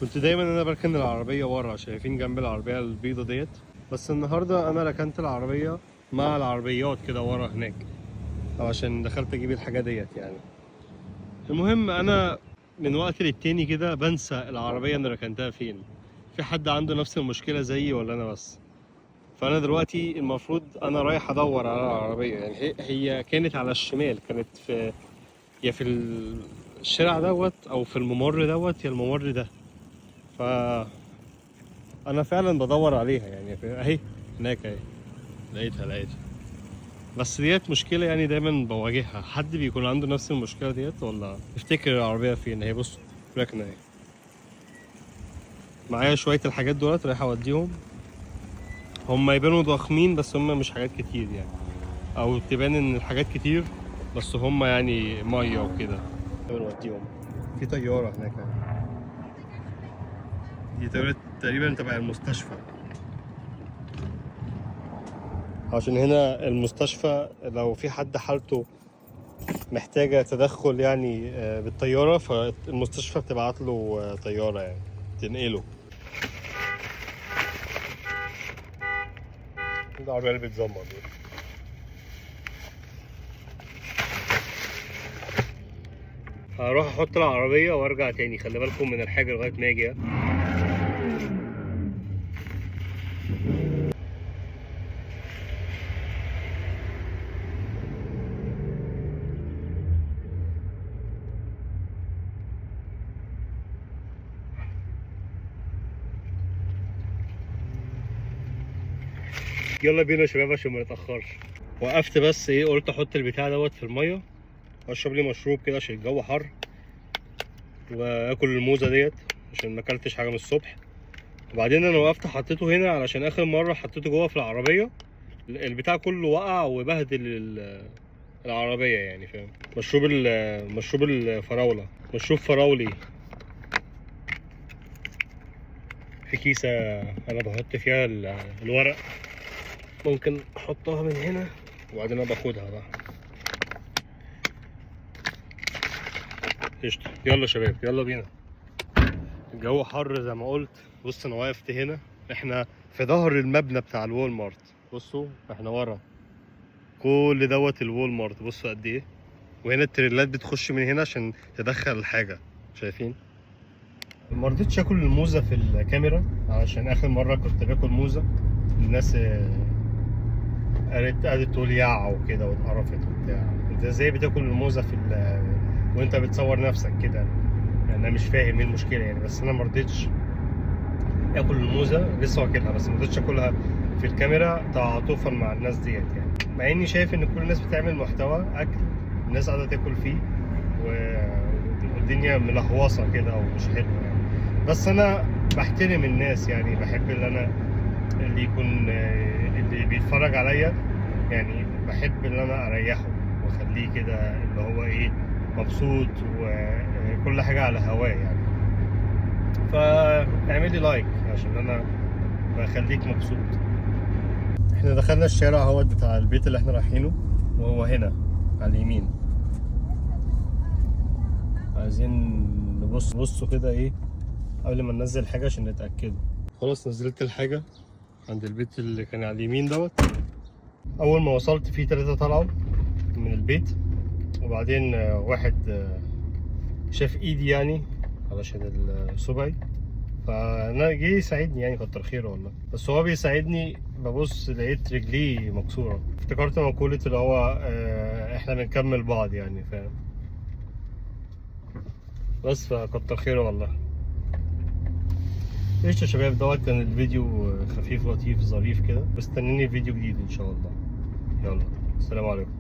كنت دايما انا بركن العربيه ورا، شايفين جنب العربيه البيضه ديت، بس النهارده انا ركنت العربيه مع العربيات كده ورا هناك، عشان دخلت اجيب الحاجه ديت يعني. المهم انا من وقت للتاني كده بنسى العربيه انا ركنتها فين. في حد عنده نفس المشكله زيي ولا انا بس؟ فانا دلوقتي المفروض انا رايح ادور على العربيه، يعني هي كانت على الشمال، كانت في يا في الشارع دوت او في الممر دوت يا الممر ده. ف انا فعلا بدور عليها يعني اهي هناك اهي، لقيتها. بس ديت مشكلة يعني دايما بواجهها. حد بيكون عنده نفس المشكلة ديت ولا؟ تفتكر العربية فين؟ اهي بص راكنة اهي. معايا شوية الحاجات دولت رايح اوديهم. هم يبانوا ضخمين بس هم مش حاجات كتير يعني، او تبان ان الحاجات كتير بس هم يعني مية وكده. بنوديهم في طيارة هناك اهي. دي طيارة تقريبا تبع المستشفى، عشان هنا المستشفى لو في حد حالته محتاجة تدخل يعني بالطيارة، فالمستشفى بتبعت له طيارة يعني تنقله. العربية اللي بتزمر دي. هروح احط العربية وارجع تاني، خلي بالكم من الحاجة لغاية ما اجي. يلا بينا يا شباب عشان ما نتأخرش. وقفت بس ايه، قلت احط البتاع دوت في المية واشرب لي مشروب كده عشان الجو حر، واكل الموزة ديت عشان ما اكلتش حاجة من الصبح. وبعدين انا وقفت حطيته هنا علشان اخر مرة حطيته جوه في العربية البتاع كله وقع وبهدل العربية يعني، فاهم؟ مشروب الفراولة، مشروب فراولي في كيسة انا بحط فيها الورق. ممكن احطها من هنا وبعدين انا باخدها بقى. قشطة. يلا شباب يلا بينا. الجو حر زي ما قلت. بص انا وقفت هنا، احنا في ظهر المبنى بتاع الوول مارت. بصوا احنا ورا كل دوت الوول مارت، بصوا قد ايه. وهنا التريلات بتخش من هنا عشان تدخل الحاجة، شايفين؟ ما رضيتش اكل الموزة في الكاميرا علشان اخر مرة كنت باكل موزة الناس قعدت تقول يع وكده واتقرفت وبتاع. انت ازاي بتاكل الموزة وانت بتصور نفسك كده؟ يعني انا مش فاهم ايه المشكلة يعني. بس انا ما رضيتش اكل الموزة، لسه واكلها بس ما رضيتش اكلها في الكاميرا تعاطفا مع الناس ديت يعني. مع اني شايف ان كل الناس بتعمل محتوى اكل الناس قاعدة تاكل فيه والدنيا ملهوصة كده ومش حلوة يعني. بس انا بحترم الناس يعني، بحب اللي يكون اللي بيتفرج عليا يعني، بحب ان انا اريحه واخليه كده اللي هو ايه مبسوط وكل حاجة على هواه يعني. فاعملي لايك عشان انا بخليك مبسوط. احنا دخلنا الشارع اهوت بتاع البيت اللي احنا رايحينه، وهو هنا على اليمين. عايزين بصوا كده ايه قبل ما ننزل حاجة عشان نتأكدوا. خلاص نزلت الحاجة عند البيت اللي كان على اليمين دوت. اول ما وصلت فيه 3 طلعوا من البيت، وبعدين واحد شاف ايدي يعني علشان الصبعي، فانا جه يساعدني يعني، كتر خيره والله. بس هو بيساعدني ببص لقيت رجليه مكسوره، افتكرت مقولة اللي هو احنا بنكمل بعض يعني، فاهم؟ بس فكتر خيره والله. ايش يا شباب، دوت كان الفيديو خفيف لطيف ظريف كده. مستنيني فيديو جديد ان شاء الله. يلا السلام عليكم.